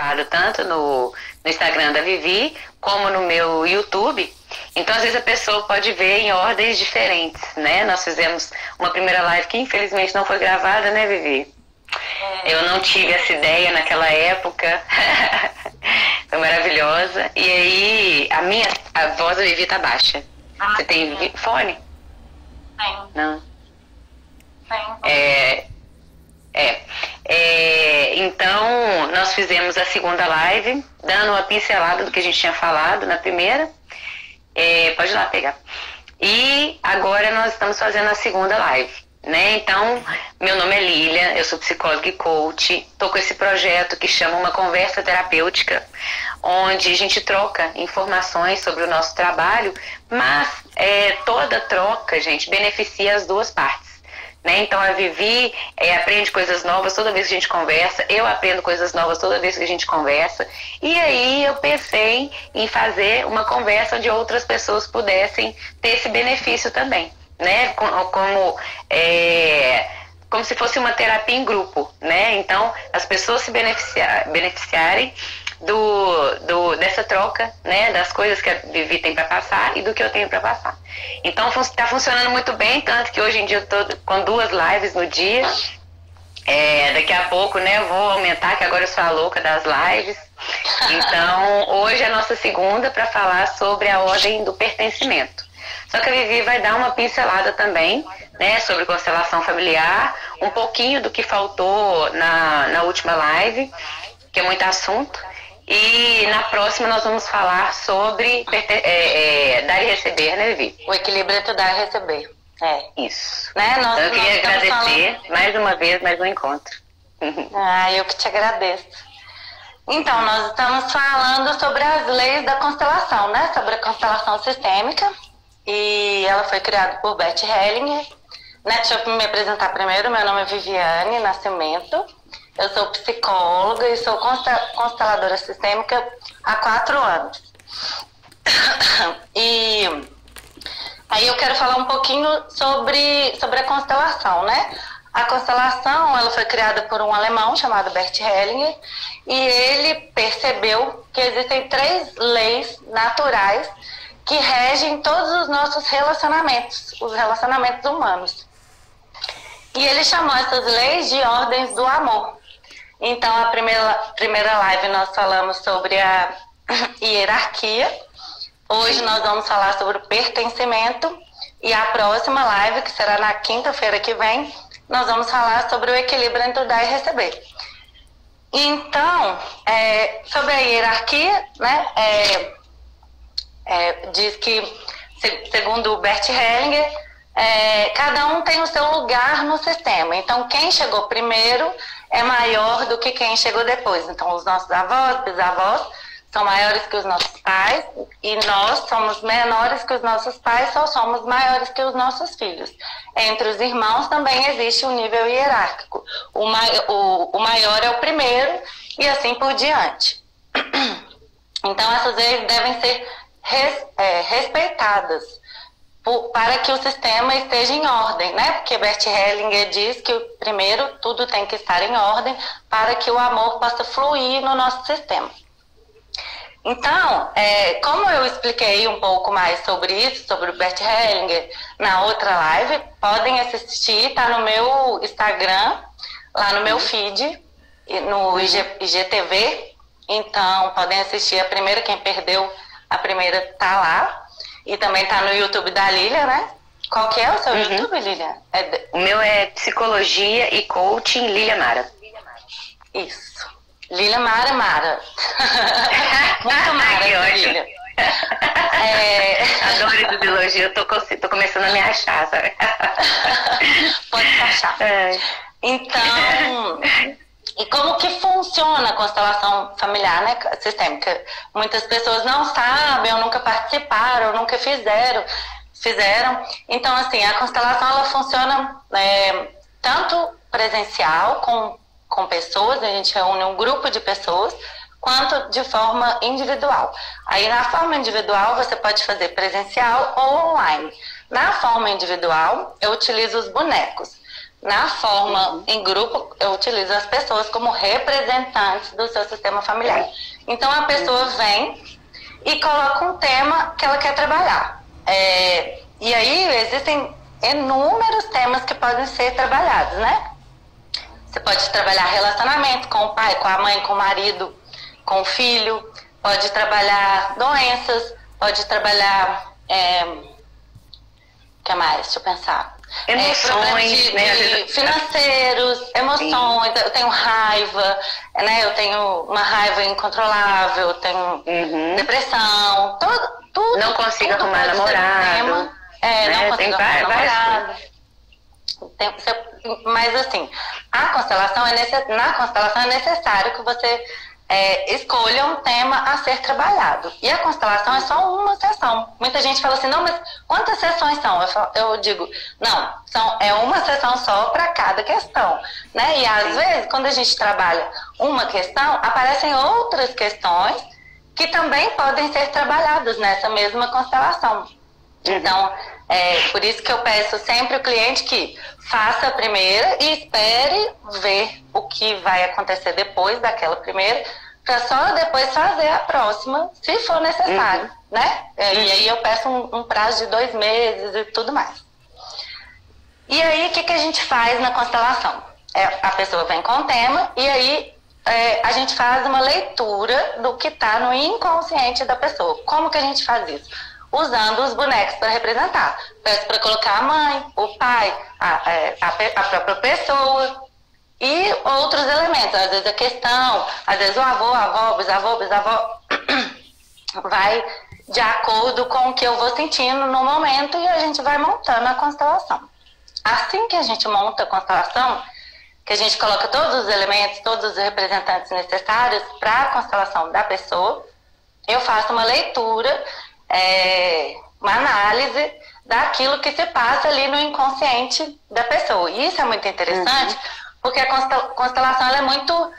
gravado tanto no Instagram da Vivi, como no meu YouTube. Então, às vezes, a pessoa pode ver em ordens diferentes, né? Nós fizemos uma primeira live que, infelizmente, não foi gravada, né, Vivi? Eu não tive essa ideia naquela época. Foi maravilhosa. E aí, a voz da Vivi tá baixa. Você tem fone? Tenho. Não? Tenho. Então, nós fizemos a segunda live, dando uma pincelada do que a gente tinha falado na primeira. Pode ir lá pegar. E agora nós estamos fazendo a segunda live, né? Então, meu nome é Lília, eu sou psicóloga e coach. Estou com esse projeto que chama Uma Conversa Terapêutica, onde a gente troca informações sobre o nosso trabalho, mas toda troca, gente, beneficia as duas partes. Né? Então a Vivi aprende coisas novas toda vez que a gente conversa, eu aprendo coisas novas toda vez que a gente conversa, e aí eu pensei em fazer uma conversa onde outras pessoas pudessem ter esse benefício também, né? Como se fosse uma terapia em grupo, né? Então as pessoas se beneficiarem dessa troca, né, das coisas que a Vivi tem para passar e do que eu tenho para passar. Então está funcionando muito bem, tanto que hoje em dia eu estou com 2 lives no dia. Daqui a pouco, né, eu vou aumentar, que agora eu sou a louca das lives. Então hoje é a nossa segunda para falar sobre a ordem do pertencimento. Só que a Vivi vai dar uma pincelada também, né, sobre constelação familiar, um pouquinho do que faltou na última live, que é muito assunto. E na próxima nós vamos falar sobre dar e receber, né, Vivi? O equilíbrio entre dar e receber. Isso. Né? Então eu queria agradecer mais uma vez, mais um encontro. Eu que te agradeço. Então, nós estamos falando sobre as leis da constelação, né? Sobre a constelação sistêmica. E ela foi criada por Bert Hellinger. Né? Deixa eu me apresentar primeiro. Meu nome é Viviane Nascimento. Eu sou psicóloga e sou consteladora sistêmica há 4 anos. E aí eu quero falar um pouquinho sobre a constelação, né? A constelação, ela foi criada por um alemão chamado Bert Hellinger, e ele percebeu que existem 3 leis naturais que regem todos os nossos relacionamentos, os relacionamentos humanos. E ele chamou essas leis de ordens do amor. Então, a primeira live nós falamos sobre a hierarquia. Hoje nós vamos falar sobre o pertencimento. E a próxima live, que será na quinta-feira que vem, nós vamos falar sobre o equilíbrio entre o dar e receber. Então, sobre a hierarquia, né, diz que, segundo o Bert Hellinger, cada um tem o seu lugar no sistema. Então, quem chegou primeiro é maior do que quem chegou depois. Então, os nossos avós, bisavós, são maiores que os nossos pais, e nós somos menores que os nossos pais, só somos maiores que os nossos filhos. Entre os irmãos também existe um nível hierárquico. O maior é o primeiro, e assim por diante. Então, essas leis devem ser respeitadas para que o sistema esteja em ordem, né? Porque Bert Hellinger diz que primeiro tudo tem que estar em ordem para que o amor possa fluir no nosso sistema. Então, como eu expliquei um pouco mais sobre isso, sobre o Bert Hellinger, na outra live, podem assistir, tá no meu Instagram, lá no meu feed, no IGTV. Então, podem assistir a primeira, quem perdeu a primeira tá lá. E também tá no YouTube da Lília, né? Qual que é o seu YouTube, Lília? O meu é Psicologia e Coaching Lília Mara. Isso. Lília Mara. Muito Mara, que Lília. Adoro esse elogio, eu tô começando a me achar, sabe? Pode se achar. Então, e como que funciona a constelação familiar, né, sistêmica? Muitas pessoas não sabem, ou nunca participaram, ou nunca fizeram. Então, assim, a constelação, ela funciona tanto presencial, com pessoas, a gente reúne um grupo de pessoas, quanto de forma individual. Aí, na forma individual, você pode fazer presencial ou online. Na forma individual, eu utilizo os bonecos. Na forma em grupo, eu utilizo as pessoas como representantes do seu sistema familiar. Então, a pessoa vem e coloca um tema que ela quer trabalhar. E aí, existem inúmeros temas que podem ser trabalhados, né? Você pode trabalhar relacionamento com o pai, com a mãe, com o marido, com o filho. Pode trabalhar doenças, pode trabalhar... o que mais? Deixa eu pensar. Emoções, né? Financeiros, emoções. Sim. Eu tenho raiva, né? Eu tenho uma raiva incontrolável, eu tenho depressão, tudo. Não consigo arrumar namorado. Não consigo arrumar namorado. Mas assim, na constelação é necessário que você escolha um tema a ser trabalhado. E a constelação é só uma sessão. Muita gente fala assim, não, mas quantas sessões são? Eu digo, não, é uma sessão só para cada questão, né? E às vezes, quando a gente trabalha uma questão, aparecem outras questões que também podem ser trabalhadas nessa mesma constelação. Então, por isso que eu peço sempre ao cliente que faça a primeira e espere ver o que vai acontecer depois daquela primeira, para só depois fazer a próxima, se for necessário, né? E aí eu peço um prazo de 2 meses e tudo mais. E aí, o que a gente faz na constelação? A pessoa vem com o tema e aí a gente faz uma leitura do que está no inconsciente da pessoa. Como que a gente faz isso? Usando os bonecos para representar. Peço para colocar a mãe, o pai, a própria pessoa e outros elementos. Às vezes a questão, às vezes o avô, a avó, bisavó, vai de acordo com o que eu vou sentindo no momento e a gente vai montando a constelação. Assim que a gente monta a constelação, que a gente coloca todos os elementos, todos os representantes necessários para a constelação da pessoa, eu faço uma leitura, uma análise daquilo que se passa ali no inconsciente da pessoa. E isso é muito interessante, porque a constelação ela é muito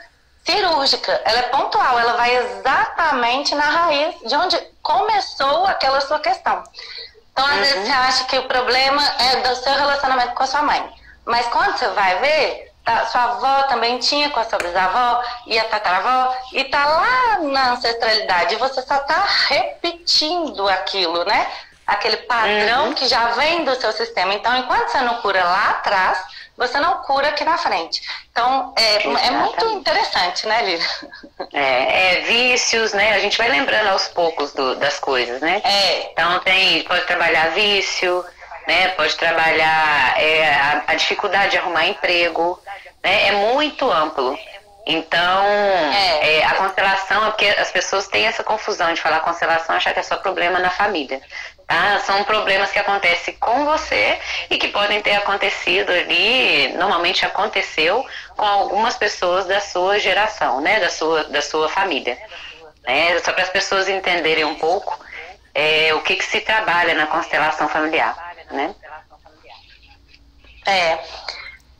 cirúrgica, ela é pontual, ela vai exatamente na raiz de onde começou aquela sua questão. Então, às vezes você acha que o problema é do seu relacionamento com a sua mãe, mas quando você vai ver, sua avó também tinha com a sua bisavó e a tataravó, e tá lá na ancestralidade, e você só tá repetindo aquilo, né? Aquele padrão que já vem do seu sistema. Então, enquanto você não cura lá atrás, você não cura aqui na frente. Então, é muito interessante, né, Lívia? Vícios, né? A gente vai lembrando aos poucos das coisas, né? Então, pode trabalhar vício, né? Pode trabalhar a dificuldade de arrumar emprego, né? É muito amplo. Então, a constelação, é porque as pessoas têm essa confusão de falar constelação e achar que é só problema na família. Tá? São problemas que acontecem com você e que podem ter acontecido ali, normalmente aconteceu com algumas pessoas da sua geração, né? Da sua família. Né? Só para as pessoas entenderem um pouco o que se trabalha na constelação familiar. Né?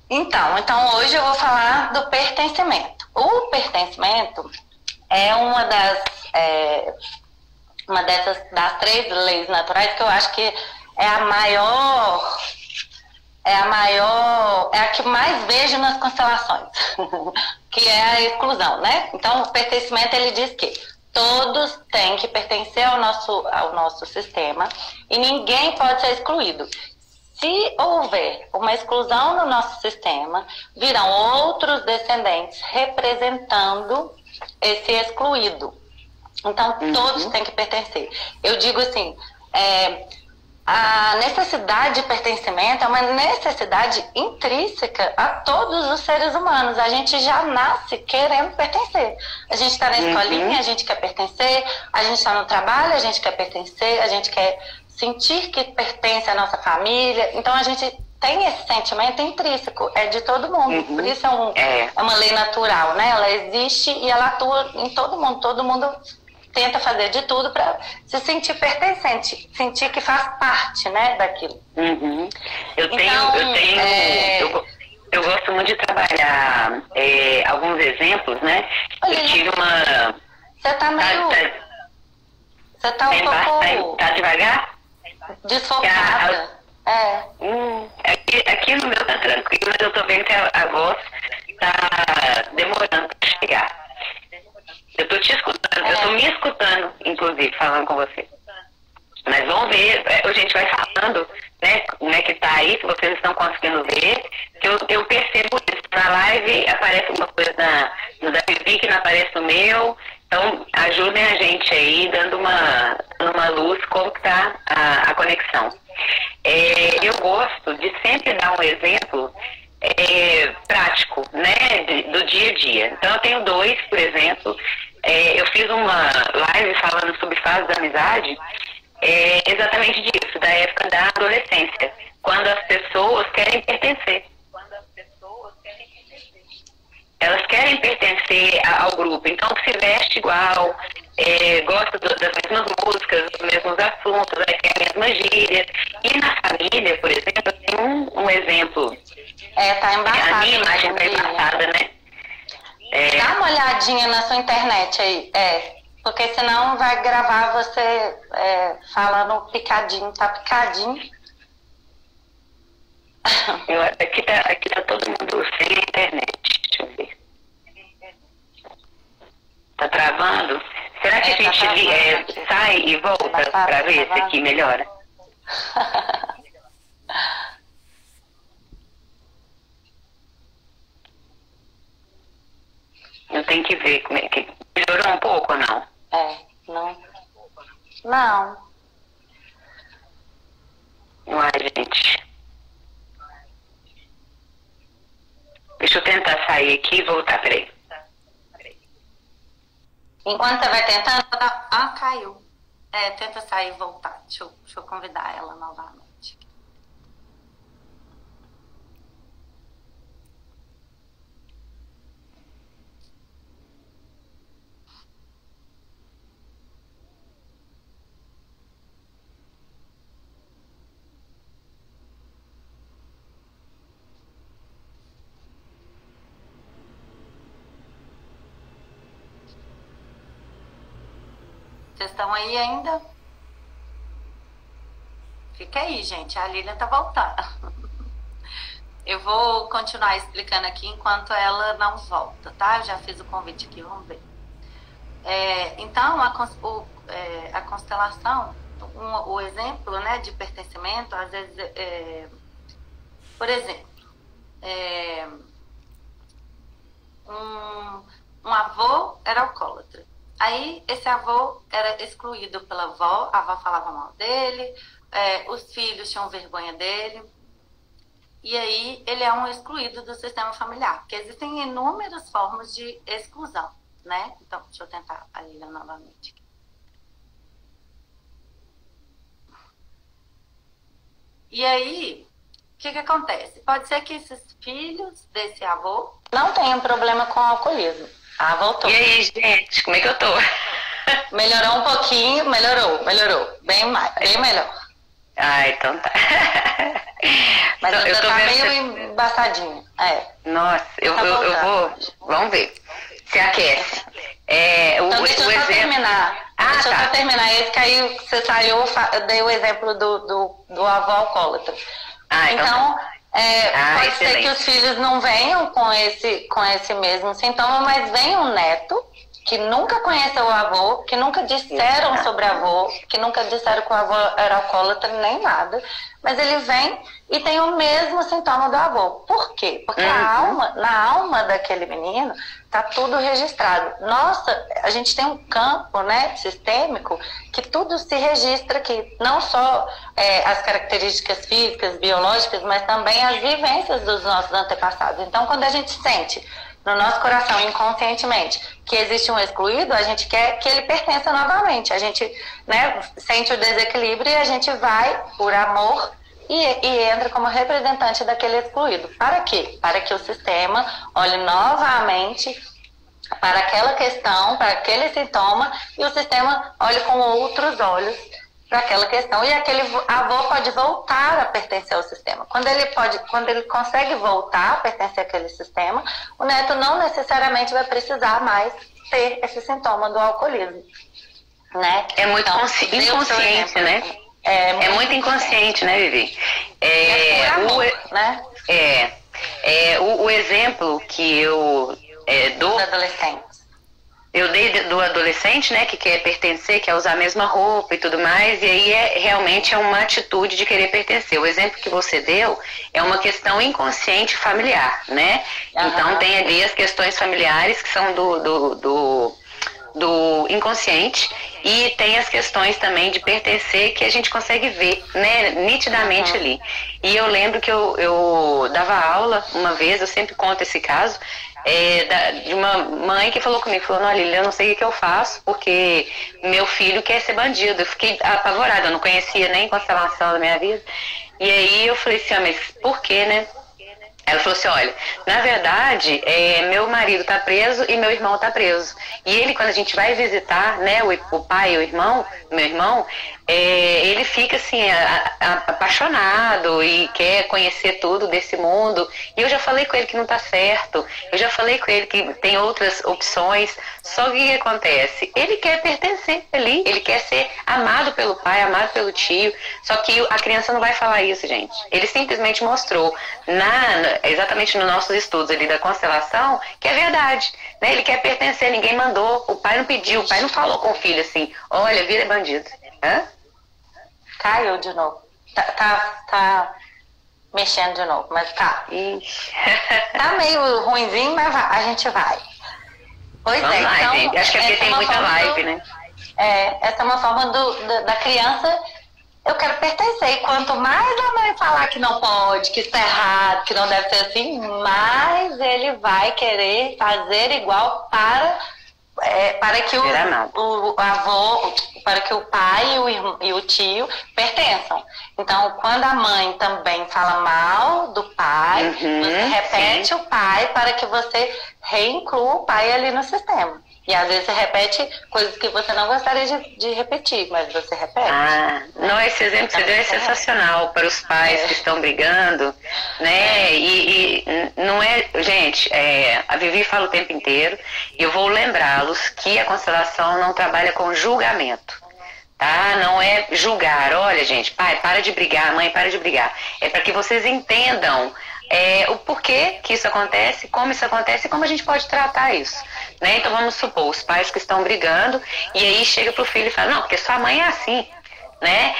Então hoje eu vou falar do pertencimento. O pertencimento é uma das 3 leis naturais que eu acho que é a que mais vejo nas constelações, que é a exclusão, né? Então, o pertencimento, ele diz que todos têm que pertencer ao nosso sistema e ninguém pode ser excluído. Se houver uma exclusão no nosso sistema, virão outros descendentes representando esse excluído. Então, todos têm que pertencer. Eu digo assim, a necessidade de pertencimento é uma necessidade intrínseca a todos os seres humanos. A gente já nasce querendo pertencer. A gente está na escolinha, a gente quer pertencer. A gente está no trabalho, a gente quer pertencer. A gente quer sentir que pertence à nossa família. Então, a gente tem esse sentimento intrínseco, é de todo mundo. Por isso é uma lei natural, né? Ela existe e ela atua em todo mundo. Todo mundo tenta fazer de tudo para se sentir pertencente, sentir que faz parte, né, daquilo. Eu gosto muito de trabalhar alguns exemplos, né? Olha, eu tive uma... Você tá meio... Você tá um pouco... Tá devagar? Desfocada. Aqui no meu tá tranquilo, mas eu tô vendo que a voz tá demorando pra chegar. Eu tô te escutando, eu tô me escutando, inclusive, falando com você. Mas vamos ver, a gente vai falando, né, como é que tá aí, se vocês estão conseguindo ver, que eu percebo isso. Na live aparece uma coisa no da Vivi que não aparece no meu, então ajudem a gente aí, dando uma luz como que tá a conexão. Eu gosto de sempre dar um exemplo prático, né, do dia a dia. Então eu tenho dois, por exemplo, eu fiz uma live falando sobre fase da amizade, exatamente disso, da época da adolescência, quando as pessoas querem pertencer. Elas querem pertencer ao grupo, então se veste igual, gosta das mesmas músicas, dos mesmos assuntos, vai ter a mesma gíria. E na família, por exemplo, tem um exemplo. Tá embaçado. A minha imagem tá embaçada, né? Dá uma olhadinha na sua internet aí. Porque senão vai gravar você falando picadinho, tá picadinho. Aqui tá todo mundo sem internet. Deixa eu ver. Tá travando? Será que a gente sai e volta pra ver se aqui melhora? Eu tenho que ver como é que melhorou um pouco ou não? Não. Uai, gente. Deixa eu tentar sair aqui e voltar, peraí. Enquanto você vai tentando... caiu. Tenta sair e voltar. Deixa eu convidar ela novamente. Vocês estão aí ainda? Fica aí, gente. A Lilian tá voltando. Eu vou continuar explicando aqui enquanto ela não volta, tá? Eu já fiz o convite aqui, vamos ver. Então, a constelação, o exemplo, né, de pertencimento, às vezes, por exemplo, um avô era alcoólatra. Aí, esse avô era excluído pela avó, a avó falava mal dele, os filhos tinham vergonha dele, e aí ele é um excluído do sistema familiar, porque existem inúmeras formas de exclusão, né? Então, deixa eu tentar a Lilian novamente. E aí, o que acontece? Pode ser que esses filhos desse avô não tenham problema com o alcoolismo. Voltou. E aí, gente, como é que eu tô? Melhorou um pouquinho, melhorou. Bem melhor. Então tá. Mas eu tô meio embaçadinho. Nossa, eu vou. Vamos ver. Se aquece. Então deixa eu só terminar. Deixa eu só terminar. Esse que aí você saiu, eu dei o exemplo do avô alcoólatra. Então, pode ser que os filhos não venham com esse mesmo sintoma, mas vem um neto que nunca conheceu o avô, que nunca disseram sobre o avô, que nunca disseram que o avô era alcoólatra, nem nada, mas ele vem e tem o mesmo sintoma do avô. Por quê? Porque na alma daquele menino tá tudo registrado. Nossa, a gente tem um campo, né, sistêmico, que tudo se registra aqui, não só as características físicas, biológicas, mas também as vivências dos nossos antepassados. Então, quando a gente sente no nosso coração, inconscientemente, que existe um excluído, a gente quer que ele pertença novamente. A gente, né, sente o desequilíbrio e a gente vai, por amor, e entra como representante daquele excluído. Para quê? Para que o sistema olhe novamente para aquela questão, para aquele sintoma, e o sistema olhe com outros olhos para aquela questão, e aquele avô pode voltar a pertencer ao sistema. Quando ele consegue voltar a pertencer àquele sistema, o neto não necessariamente vai precisar mais ter esse sintoma do alcoolismo, né? É muito inconsciente, né? É muito inconsciente, né, Vivi? É por amor, né? O exemplo que eu dou... Eu dei do adolescente, né, que quer pertencer, quer usar a mesma roupa e tudo mais, e aí realmente é uma atitude de querer pertencer. O exemplo que você deu é uma questão inconsciente familiar, né? Então tem ali as questões familiares que são do inconsciente, e tem as questões também de pertencer que a gente consegue ver, né, nitidamente ali. E eu lembro que eu dava aula uma vez, eu sempre conto esse caso, de uma mãe que falou comigo, falou, olha, eu não sei o que eu faço, porque meu filho quer ser bandido. Eu fiquei apavorada, eu não conhecia nem constelação da minha vida. E aí eu falei assim, mas por quê, né? Ela falou assim, olha, na verdade, meu marido tá preso e meu irmão tá preso. E ele, quando a gente vai visitar, né, o pai e o irmão, meu irmão, ele fica assim, apaixonado e quer conhecer tudo desse mundo. E eu já falei com ele que não tá certo, eu já falei com ele que tem outras opções. Só que o que acontece? Ele quer pertencer ali, ele quer ser amado pelo pai, amado pelo tio. Só que a criança não vai falar isso, gente. Ele simplesmente mostrou, exatamente nos nossos estudos ali da constelação, que é verdade, né? Ele quer pertencer, ninguém mandou, o pai não pediu, o pai não falou com o filho assim, olha, vira bandido. Hã? Caiu de novo. Tá mexendo de novo, mas tá. Tá meio ruimzinho, mas a gente vai. Pois Vamos lá, então, gente. Acho que é porque tem muita live, né? Essa é uma forma da criança. Eu quero pertencer. E quanto mais a mãe falar que não pode, que isso é errado, que não deve ser assim, mais ele vai querer fazer igual para que o avô, para que o pai e o tio pertençam. Então, quando a mãe também fala mal do pai, você repete o pai para que você reinclua o pai ali no sistema. E às vezes você repete coisas que você não gostaria de repetir, mas você repete. Não, esse exemplo que você deu é sensacional para os pais que estão brigando, né? E não é, gente, a Vivi fala o tempo inteiro, e eu vou lembrá-los que a constelação não trabalha com julgamento. Tá? Não é julgar, olha, gente, pai, para de brigar, mãe, para de brigar. É para que vocês entendam o porquê que isso acontece, como isso acontece e como a gente pode tratar isso, né? Então vamos supor, os pais que estão brigando, e aí chega pro filho e fala, não, porque sua mãe é assim, né?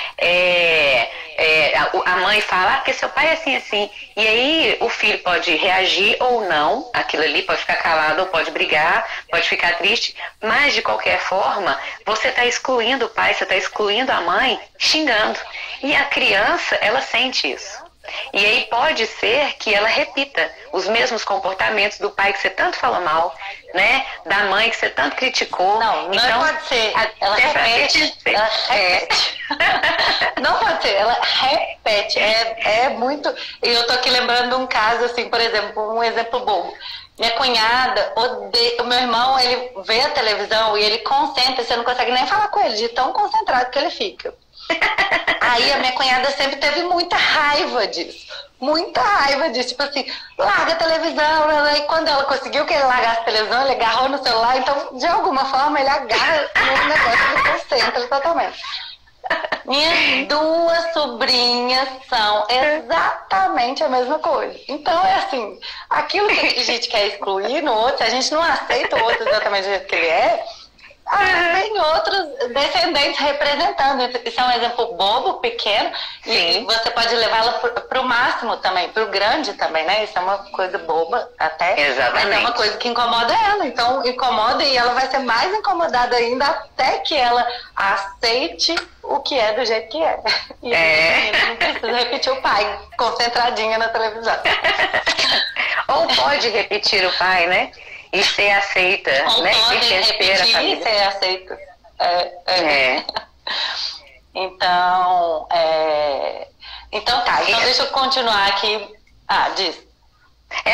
A mãe fala, porque seu pai é assim, assim. E aí o filho pode reagir ou não, aquilo ali pode ficar calado ou pode brigar, pode ficar triste, mas de qualquer forma, você está excluindo o pai, você está excluindo a mãe, xingando. E a criança, ela sente isso. E aí pode ser que ela repita os mesmos comportamentos do pai que você tanto falou mal, né? Da mãe que você tanto criticou. Não pode ser. Ela repete. Não pode ser, ela repete. É muito. E eu tô aqui lembrando de um caso, assim, por exemplo, um exemplo bobo. Minha cunhada odeia. O meu irmão, ele vê a televisão e ele concentra, você não consegue nem falar com ele, de tão concentrado que ele fica. Aí a minha cunhada sempre teve muita raiva disso. Muita raiva disso. Tipo assim, larga a televisão. E quando ela conseguiu que ele largasse a televisão, ele agarrou no celular. Então, de alguma forma, ele agarra no negócio e concentra totalmente. Minhas duas sobrinhas são exatamente a mesma coisa. Então, é assim, aquilo que a gente quer excluir no outro, se a gente não aceita o outro exatamente do jeito que ele é, tem outros descendentes representando. Isso é um exemplo bobo, pequeno, e você pode levá-la para o máximo também, para o grande também, né? Isso é uma coisa boba até, exatamente. Mas é uma coisa que incomoda ela. Então incomoda, e ela vai ser mais incomodada ainda até que ela aceite o que é do jeito que é. E não precisa repetir o pai concentradinha na televisão. Ou pode repetir o pai, né? E ser aceita, ou né? Pode repetir e ser aceita. Então, tá. Então deixa eu continuar aqui. Diz.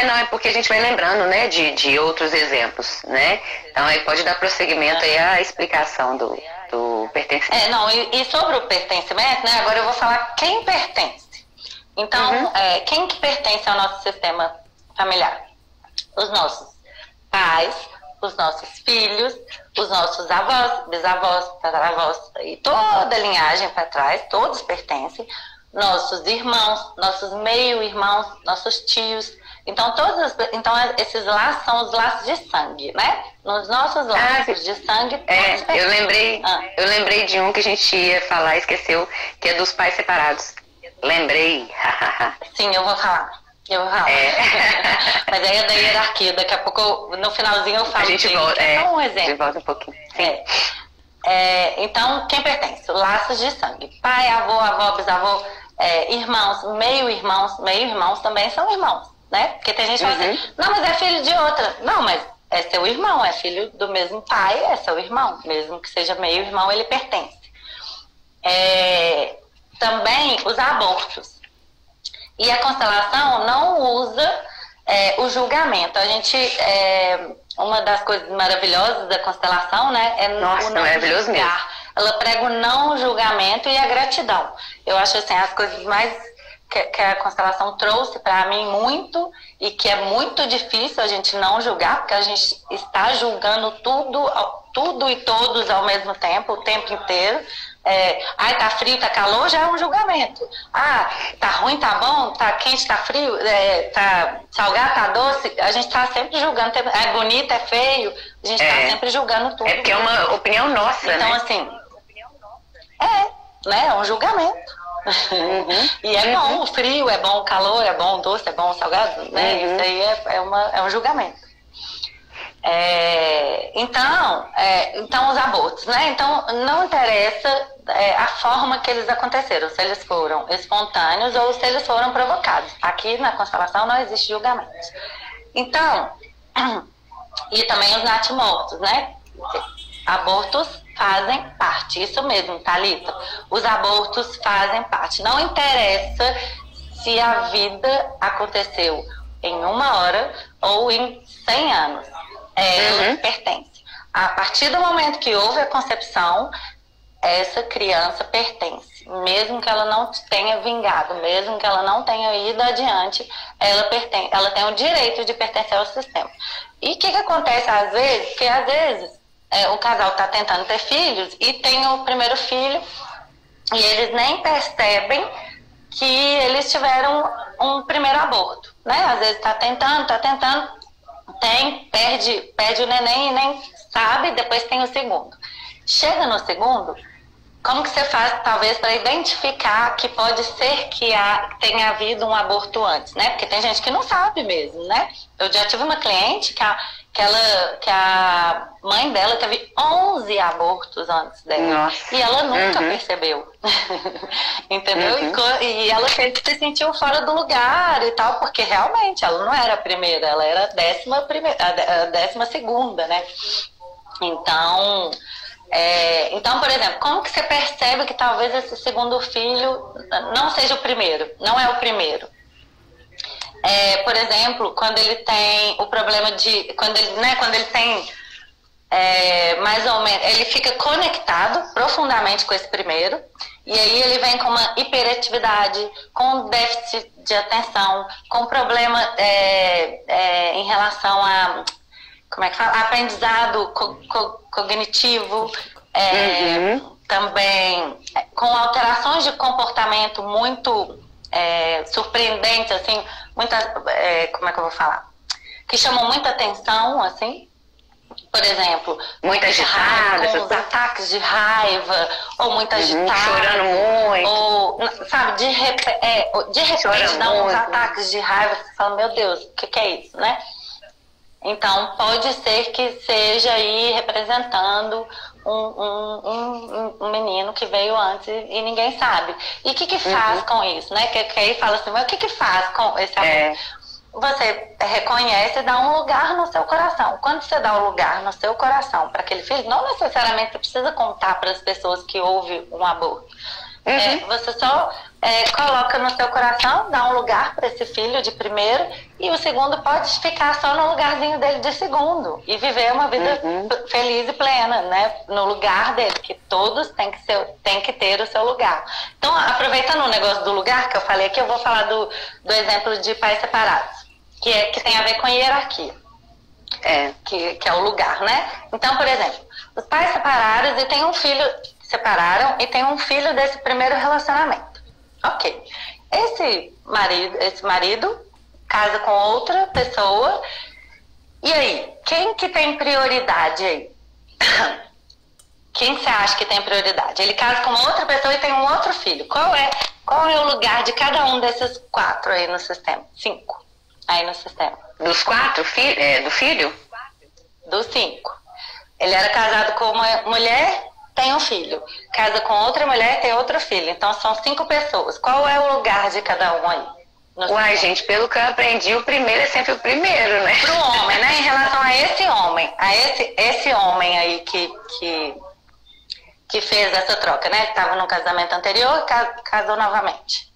Não, é porque a gente vai lembrando, né, de outros exemplos, né? Então aí pode dar prosseguimento aí à explicação do pertencimento. E sobre o pertencimento, né? Agora eu vou falar quem pertence. Então, quem que pertence ao nosso sistema familiar? Os nossos pais, os nossos filhos, os nossos avós, bisavós, tataravós e toda a linhagem para trás, todos pertencem, nossos irmãos, nossos meio-irmãos, nossos tios. Então, esses laços são os laços de sangue, né? Nos nossos laços de sangue... Eu lembrei de um que a gente ia falar, esqueceu, que é dos pais separados. Lembrei. Sim, eu vou falar. Mas aí é da hierarquia, daqui a pouco, no finalzinho eu falo. A gente volta, só um exemplo. A gente volta um pouquinho. Então, quem pertence? Laços de sangue. Pai, avô, avó, bisavô, irmãos, meio-irmãos também são irmãos, né? Porque tem gente que fala assim, não, mas é filho de outra. Não, mas é seu irmão, é filho do mesmo pai, é seu irmão. Mesmo que seja meio-irmão, ele pertence. Também os abortos. E a constelação não usa o julgamento. A gente, uma das coisas maravilhosas da constelação, né, é Nossa, o não maravilhoso julgar. mesmo. Ela prega o não julgamento e a gratidão. Eu acho assim, as coisas mais que a constelação trouxe para mim muito, e que é muito difícil a gente não julgar, porque a gente está julgando tudo e todos ao mesmo tempo, o tempo inteiro. Ai, tá frio, tá calor, já é um julgamento. Ah, tá ruim, tá bom, tá quente, tá frio, tá salgado, tá doce. A gente tá sempre julgando. É bonito, é feio. A gente tá sempre julgando tudo. É porque é uma opinião nossa, então, né? assim, né? É um julgamento. E é bom o frio, é bom o calor, é bom o doce, é bom o salgado, né? Isso aí é um julgamento. Então os abortos, né? Então não interessa a forma que eles aconteceram, se eles foram espontâneos ou se eles foram provocados. Aqui na constelação não existe julgamento. Então, e também os natimortos, né? Abortos fazem parte, isso mesmo, Thalita. Os abortos fazem parte. Não interessa se a vida aconteceu em 1 hora ou em 100 anos. Ela pertence. A partir do momento que houve a concepção, essa criança pertence. Mesmo que ela não tenha vingado, mesmo que ela não tenha ido adiante, ela pertence. Ela tem o direito de pertencer ao sistema. E o que acontece às vezes? Que às vezes o casal está tentando ter filhos e tem o primeiro filho e eles nem percebem que eles tiveram um primeiro aborto, né? Às vezes está tentando, perde o neném e nem sabe, depois tem o segundo. Chega no segundo, como que você faz, talvez, para identificar que pode ser que tenha havido um aborto antes, né? Porque tem gente que não sabe mesmo, né? Eu já tive uma cliente que a mãe dela teve 11 abortos antes dela. Nossa. E ela nunca percebeu. Entendeu? E ela se sentiu fora do lugar e tal, porque realmente ela não era a primeira, ela era a 12ª, né? Então, por exemplo, como que você percebe que talvez esse segundo filho não seja o primeiro, não é o primeiro? Por exemplo, quando ele tem o problema de... Quando ele tem mais ou menos... Ele fica conectado profundamente com esse primeiro, e aí ele vem com uma hiperatividade, com déficit de atenção, com problema em relação a... Como é que fala? Aprendizado cognitivo, também com alterações de comportamento muito surpreendentes, assim, muitas, como é que eu vou falar? Que chamam muita atenção, assim, por exemplo, muito agitada, com os ataques de raiva, ou muito agitada, chorando muito, ou, sabe, de repente dá uns ataques de raiva, você fala, meu Deus, o que é isso, né? Então, pode ser que seja aí representando um menino que veio antes e ninguém sabe. E o que faz com isso, né? Que aí fala assim, mas o que faz com esse amor? Você reconhece e dá um lugar no seu coração. Quando você dá um lugar no seu coração para aquele filho, não necessariamente você precisa contar para as pessoas que houve um aborto. Você só coloca no seu coração, dá um lugar para esse filho de primeiro, e o segundo pode ficar só no lugarzinho dele de segundo e viver uma vida feliz e plena, né? No lugar dele, que todos têm que ter o seu lugar. Então, aproveitando o negócio do lugar que eu falei aqui, eu vou falar do exemplo de pais separados, que tem a ver com hierarquia. que é o lugar, né? Então, por exemplo, os pais separaram e tem um filho, separaram e tem um filho desse primeiro relacionamento. Ok. Esse marido casa com outra pessoa, e aí, quem que tem prioridade aí? Quem você acha que tem prioridade? Ele casa com outra pessoa e tem um outro filho. Qual é o lugar de cada um desses 4 aí no sistema? 5 aí no sistema. Dos 4 do filho? Dos 5. Ele era casado com uma mulher, tem um filho. Casa com outra mulher, tem outro filho. Então são 5 pessoas. Qual é o lugar de cada um aí? Uai, gente, pelo que eu aprendi, o primeiro é sempre o primeiro, né? Pro homem, né? Em relação a esse homem. Esse homem aí que fez essa troca, né? Que estava no casamento anterior e casou novamente.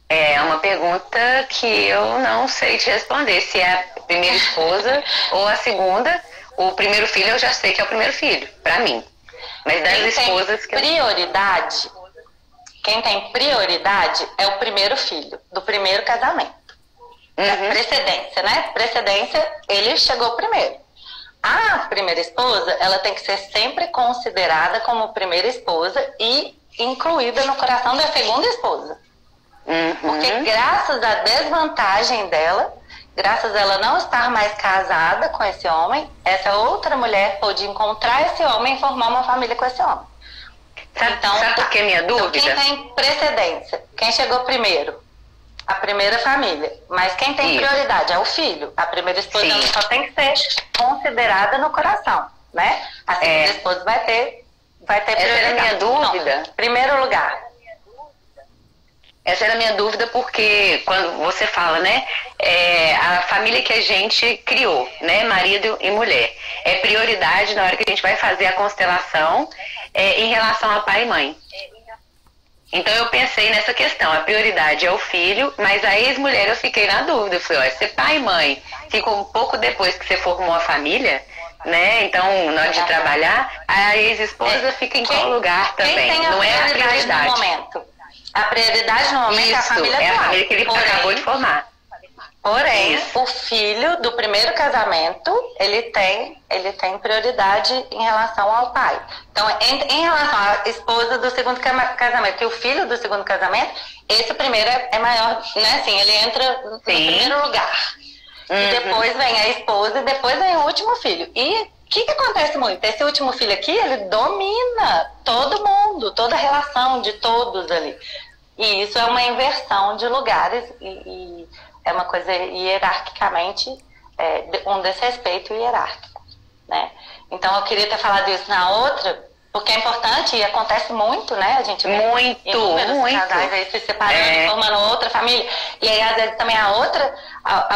É uma pergunta que eu não sei te responder. Se é a primeira esposa ou a segunda. O primeiro filho eu já sei que é o primeiro filho, pra mim. Mas das esposas que... Quem tem prioridade é o primeiro filho, do primeiro casamento. Precedência, né? Precedência, ele chegou primeiro. A primeira esposa, ela tem que ser sempre considerada como primeira esposa e incluída no coração da segunda esposa. Porque graças à desvantagem dela, graças a ela não estar mais casada com esse homem, essa outra mulher pôde encontrar esse homem e formar uma família com esse homem. Sabe por que é minha dúvida? Então, quem tem precedência? Quem chegou primeiro? A primeira família. Mas quem tem prioridade é o filho. A primeira esposa só tem que ser considerada no coração, né? A segunda esposa vai ter prioridade. Essa era a minha dúvida. Então, primeiro lugar. Essa era a minha dúvida porque quando você fala, né? A família que a gente criou, né? Marido e mulher. É prioridade na hora que a gente vai fazer a constelação em relação a pai e mãe. Então eu pensei nessa questão, a prioridade é o filho, mas a ex-mulher eu fiquei na dúvida. Eu falei, se pai e mãe ficam um pouco depois que você formou a família, né? Então, na hora de trabalhar, a ex-esposa fica em qual lugar também? Não é a prioridade. No momento. A prioridade no momento é a família atual. É a família que ele acabou de formar. Porém, o filho do primeiro casamento, ele tem prioridade em relação ao pai. Então, em relação à esposa do segundo casamento e o filho do segundo casamento, esse primeiro é maior, né? Assim, ele entra no primeiro lugar. E depois vem a esposa e depois vem o último filho. E o que acontece muito? Esse último filho aqui, ele domina todo mundo, toda a relação de todos ali. E isso é uma inversão de lugares e é uma coisa hierarquicamente, um desrespeito hierárquico, né? Então eu queria ter falado isso na outra, porque é importante e acontece muito, né? A gente vê inúmeros casais aí se separando, formando outra família. E aí às vezes também a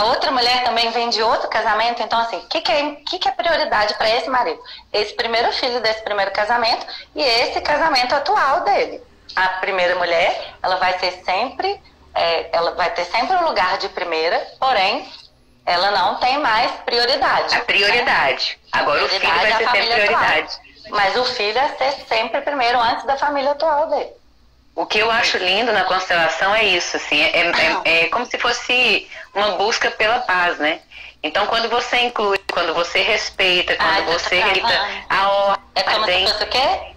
outra mulher também vem de outro casamento. Então assim, o que é prioridade para esse marido? Esse primeiro filho desse primeiro casamento e esse casamento atual dele. A primeira mulher, ela vai ter sempre um lugar de primeira, porém, ela não tem mais prioridade. A prioridade. Né? Agora o filho vai ser sempre prioridade. Atual. Mas o filho é ser sempre primeiro antes da família atual dele. O que eu acho lindo na constelação é isso, assim, é como se fosse uma busca pela paz, né? Então, quando você inclui, quando você respeita, quando você grita a ordem... É como se fosse o quê?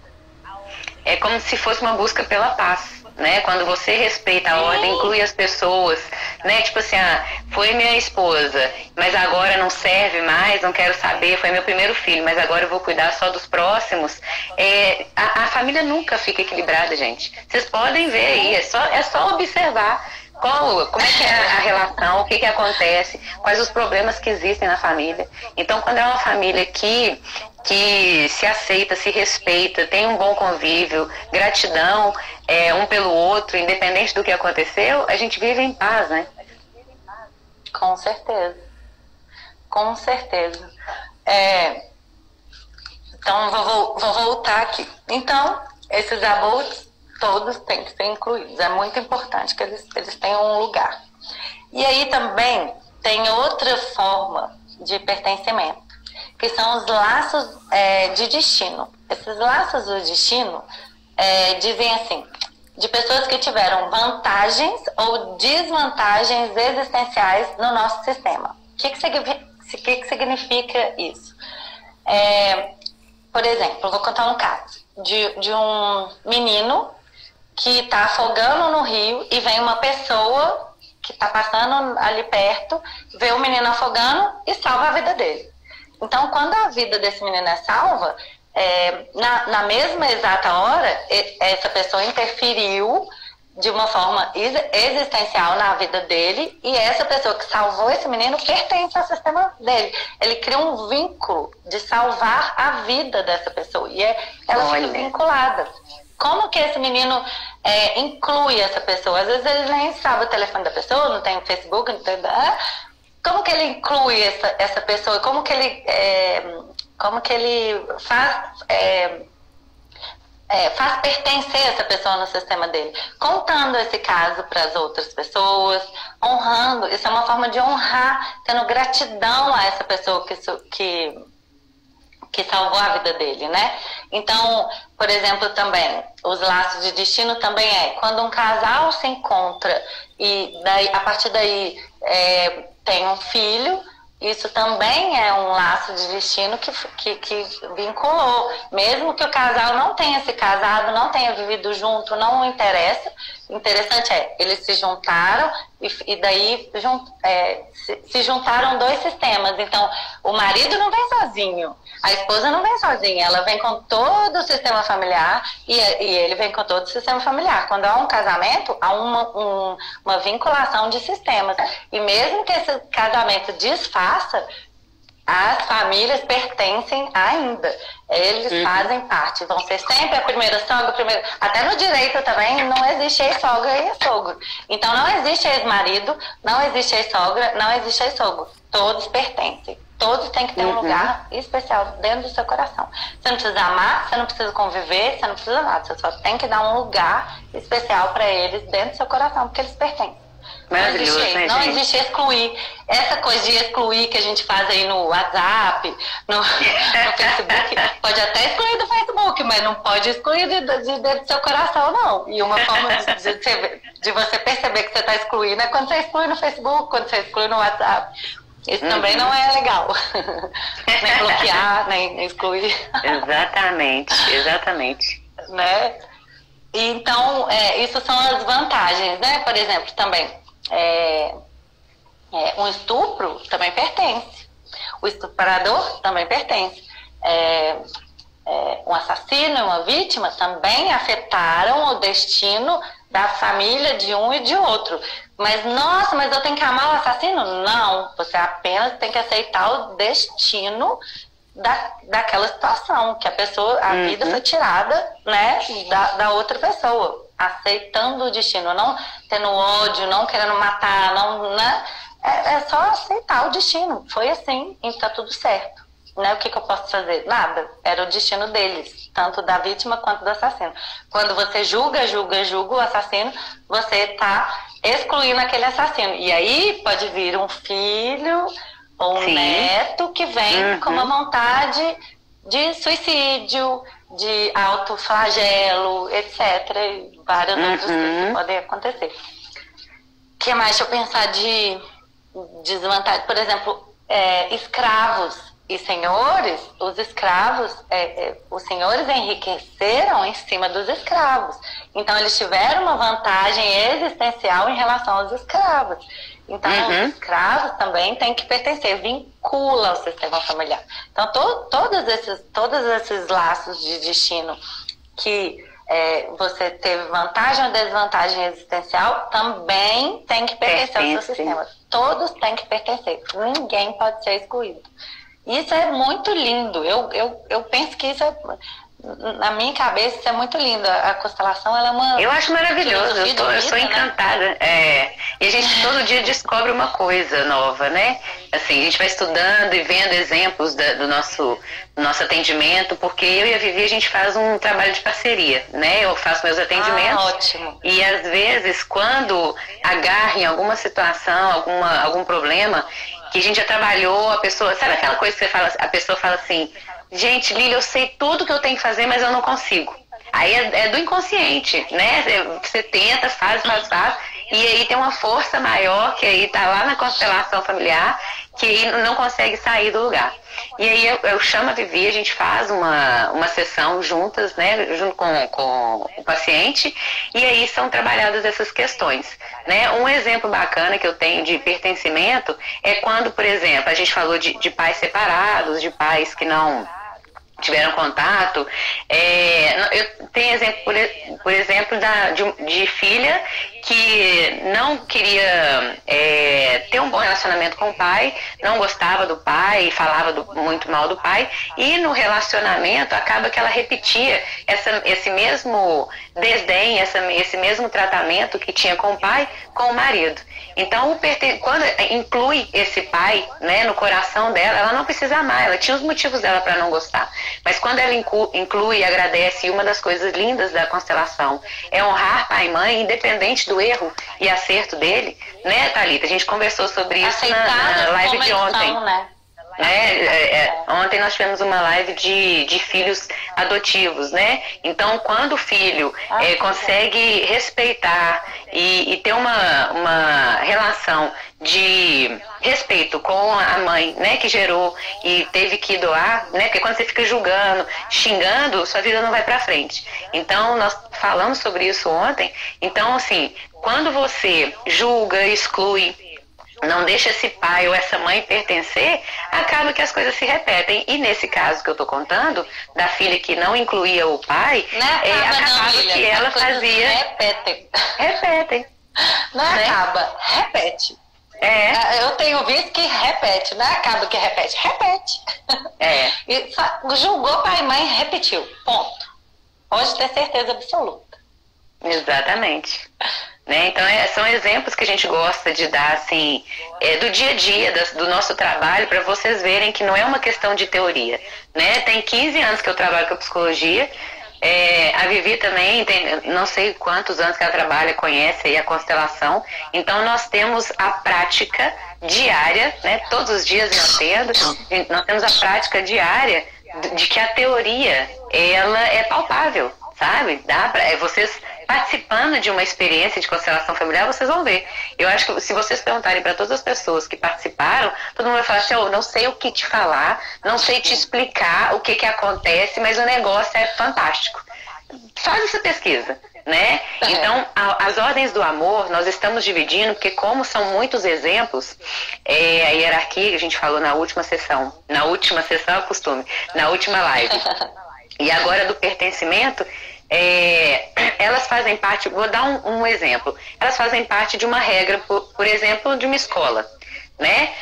É como se fosse uma busca pela paz, né? Quando você respeita a ordem, inclui as pessoas, né? Tipo assim, foi minha esposa, mas agora não serve mais, não quero saber, foi meu primeiro filho, mas agora eu vou cuidar só dos próximos. A família nunca fica equilibrada, gente. Vocês podem ver aí, é só observar como é que é a relação, o que acontece, quais os problemas que existem na família. Então, quando é uma família que se aceita, se respeita, tem um bom convívio, gratidão um pelo outro, independente do que aconteceu, a gente vive em paz, né? Com certeza. Com certeza. Então, vou voltar aqui. Então, esses abortos todos têm que ser incluídos. É muito importante que eles tenham um lugar. E aí também tem outra forma de pertencimento, que são os laços de destino. Esses laços do destino dizem assim, de pessoas que tiveram vantagens ou desvantagens existenciais no nosso sistema. O que que significa isso? Por exemplo, eu vou contar um caso de um menino que está afogando no rio e vem uma pessoa que está passando ali perto, vê o menino afogando e salva a vida dele. Então, quando a vida desse menino é salva, na mesma exata hora, essa pessoa interferiu de uma forma existencial na vida dele, e essa pessoa que salvou esse menino pertence ao sistema dele. Ele cria um vínculo de salvar a vida dessa pessoa, e ela fica vinculada. Como que esse menino inclui essa pessoa? Às vezes ele nem sabe o telefone da pessoa, não tem Facebook, não tem... Como que ele inclui essa pessoa? Como que ele faz pertencer essa pessoa no sistema dele? Contando esse caso para as outras pessoas, honrando. Isso é uma forma de honrar, tendo gratidão a essa pessoa que salvou a vida dele, né? Então, por exemplo, também, os laços de destino também quando um casal se encontra e daí, a partir daí tem um filho, isso também é um laço de destino que vinculou. Mesmo que o casal não tenha se casado, não tenha vivido junto, não interessa. O interessante eles se juntaram e daí se juntaram dois sistemas. Então, o marido não vem sozinho, a esposa não vem sozinha, ela vem com todo o sistema familiar e ele vem com todo o sistema familiar. Quando há um casamento, há uma vinculação de sistemas. E mesmo que esse casamento desfaça, as famílias pertencem ainda. Eles fazem parte. Vão ser sempre a primeira sogra, até no direito também não existe ex-sogra e ex-sogro. Então não existe ex-marido, não existe ex-sogra, não existe ex-sogro. Todos pertencem. Todos têm que ter um lugar especial dentro do seu coração. Você não precisa amar, você não precisa conviver, você não precisa nada. Você só tem que dar um lugar especial para eles dentro do seu coração, porque eles pertencem. Maravilhoso, não existe excluir. Essa coisa de excluir que a gente faz aí no WhatsApp, no Facebook, pode até excluir do Facebook, mas não pode excluir de dentro do seu coração, não. E uma forma de você perceber que você está excluindo é quando você exclui no Facebook, quando você exclui no WhatsApp. Isso também não é legal. Nem bloquear, nem excluir. Exatamente. Né? Então, isso são as vantagens, né? Por exemplo, também, um estupro também pertence. O estuprador também pertence. Um assassino e uma vítima também afetaram o destino da família de um e de outro. Mas, nossa, mas eu tenho que amar o assassino? Não, você apenas tem que aceitar o destino daquela situação, que a vida foi tirada, né, da outra pessoa, aceitando o destino, não tendo ódio, não querendo matar, não, né, é só aceitar o destino, foi assim, e tá tudo certo, né, o que eu posso fazer? Nada, era o destino deles, tanto da vítima quanto do assassino. Quando você julga o assassino, você está excluindo aquele assassino, e aí pode vir um filho ou um neto que vem com uma vontade de suicídio, de autoflagelo, etc. E várias outras coisas que podem acontecer. O que mais? Deixa eu pensar de desvantagem. Por exemplo, escravos e senhores, os escravos, os senhores enriqueceram em cima dos escravos. Então, eles tiveram uma vantagem existencial em relação aos escravos. Então, os escravos também têm que pertencer, vincula ao sistema familiar. Então, todos esses laços de destino que você teve vantagem ou desvantagem existencial, também tem que pertencer ao seu sistema. Todos têm que pertencer. Ninguém pode ser excluído. Isso é muito lindo. Eu penso que isso na minha cabeça, isso é muito lindo. A constelação, ela é uma... Eu acho maravilhoso, eu sou encantada. Né? E a gente todo dia descobre uma coisa nova, né? Assim, a gente vai estudando e vendo exemplos do nosso atendimento, porque eu e a Vivi, a gente faz um trabalho de parceria, né? Eu faço meus atendimentos. Ótimo. E às vezes, quando agarra em alguma situação, algum problema, que a gente já trabalhou, a pessoa... Sabe aquela coisa que você fala, a pessoa fala assim... Gente, Lília, eu sei tudo que eu tenho que fazer, mas eu não consigo. Aí é do inconsciente, né? Você tenta, faz, e aí tem uma força maior, que aí tá lá na constelação familiar, que não consegue sair do lugar. E aí eu chamo a Vivi, a gente faz uma sessão juntas, né, junto com o paciente, e aí são trabalhadas essas questões, né? Um exemplo bacana que eu tenho de pertencimento é quando, por exemplo, a gente falou de pais separados, de pais que não tiveram contato. Eu tenho exemplo, por exemplo, de filha que não queria ter um bom relacionamento com o pai, não gostava do pai, falava muito mal do pai, e no relacionamento acaba que ela repetia esse mesmo desdém, esse mesmo tratamento que tinha com o pai, com o marido. Então, quando inclui esse pai, né, no coração dela, ela não precisa amar, ela tinha os motivos dela para não gostar. Mas quando ela inclui e agradece, e uma das coisas lindas da constelação é honrar pai e mãe, independente do erro e acerto dele, né, Thalita? A gente conversou sobre isso na live de ontem. Ontem nós tivemos uma live de filhos adotivos, né? Então, quando o filho consegue respeitar e ter uma relação de respeito com a mãe, né, que gerou e teve que doar, né? Porque quando você fica julgando, xingando, sua vida não vai pra frente. Então, nós falamos sobre isso ontem. Então, assim, quando você julga, exclui, não deixa esse pai ou essa mãe pertencer, acaba que as coisas se repetem. E nesse caso que eu estou contando, da filha que não incluía o pai, acabava que ela fazia... Repetem. Não acaba, repete. Eu tenho visto que repete, não acaba que repete. E julgou pai e mãe, repetiu, ponto. Pode ter certeza absoluta. Exatamente. Né? Então, são exemplos que a gente gosta de dar, assim, do dia a dia, do nosso trabalho, para vocês verem que não é uma questão de teoria. Né? Tem 15 anos que eu trabalho com psicologia, a Vivi também tem, não sei quantos anos que ela trabalha, conhece aí a constelação. Então, nós temos a prática diária, né? Todos os dias eu atendo, nós temos a prática diária de que a teoria, ela é palpável, sabe? Dá pra, vocês participando de uma experiência de constelação familiar, vocês vão ver. Eu acho que se vocês perguntarem para todas as pessoas que participaram, todo mundo vai falar assim, não sei o que te falar, não sei te explicar o que acontece, mas o negócio é fantástico. Faz essa pesquisa, né? Então, as ordens do amor, nós estamos dividindo, porque como são muitos exemplos, a hierarquia que a gente falou na última sessão é o costume, na última live, e agora do pertencimento, elas fazem parte, vou dar um exemplo, elas fazem parte de uma regra, por exemplo, de uma escola, né?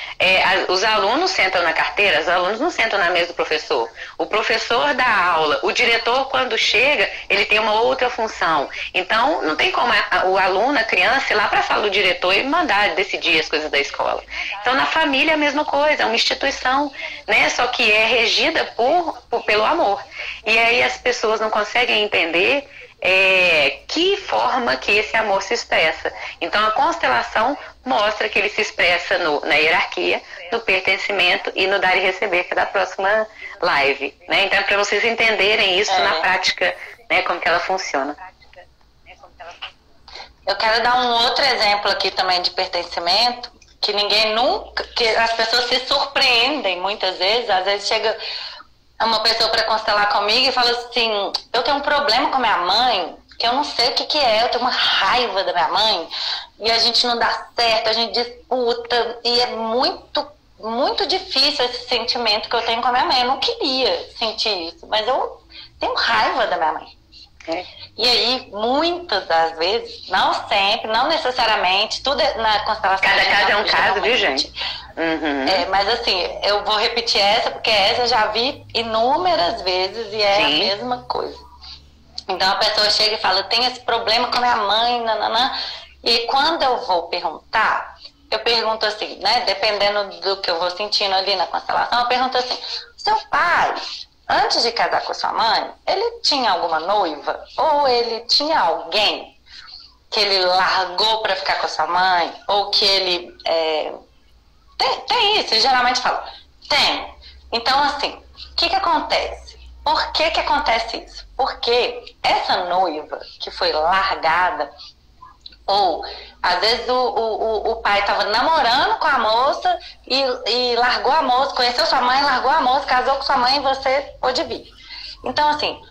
Os alunos sentam na carteira, os alunos não sentam na mesa do professor. O professor dá aula, o diretor, quando chega, ele tem uma outra função. Então, não tem como o aluno, a criança, ir lá para a sala do diretor e mandar decidir as coisas da escola. Então, na família é a mesma coisa, é uma instituição, né? Só que é regida pelo amor. E aí as pessoas não conseguem entender que forma que esse amor se expressa. Então, a constelação mostra que ele se expressa na hierarquia, no pertencimento e no dar e receber, que é da próxima live, né? Então, é para vocês entenderem isso na prática, né, como que ela funciona. Eu quero dar um outro exemplo aqui também de pertencimento, que ninguém nunca, que as pessoas se surpreendem muitas vezes. Às vezes chega uma pessoa para constelar comigo e fala assim, eu tenho um problema com a minha mãe, que eu não sei o que é, eu tenho uma raiva da minha mãe, e a gente não dá certo, a gente disputa, e é muito, muito difícil esse sentimento que eu tenho com a minha mãe. Eu não queria sentir isso, mas eu tenho raiva da minha mãe. E aí, muitas das vezes, não sempre, não necessariamente, tudo na constelação... Cada caso é um caso, viu, gente? Mas assim, eu vou repetir essa, porque essa eu já vi inúmeras vezes e é a mesma coisa. Então, a pessoa chega e fala, eu tenho esse problema com a minha mãe, nananã. E quando eu vou perguntar, eu pergunto assim, né, dependendo do que eu vou sentindo ali na constelação, eu pergunto assim, seu pai, antes de casar com a sua mãe, ele tinha alguma noiva? Ou ele tinha alguém que ele largou para ficar com a sua mãe? Ou que ele... Tem isso, eu geralmente falo, tem. Então, assim, o que acontece? Por que acontece isso? Porque essa noiva que foi largada Ou, às vezes, o pai estava namorando com a moça e largou a moça, conheceu sua mãe, largou a moça, casou com sua mãe e você pôde vir. Então, assim,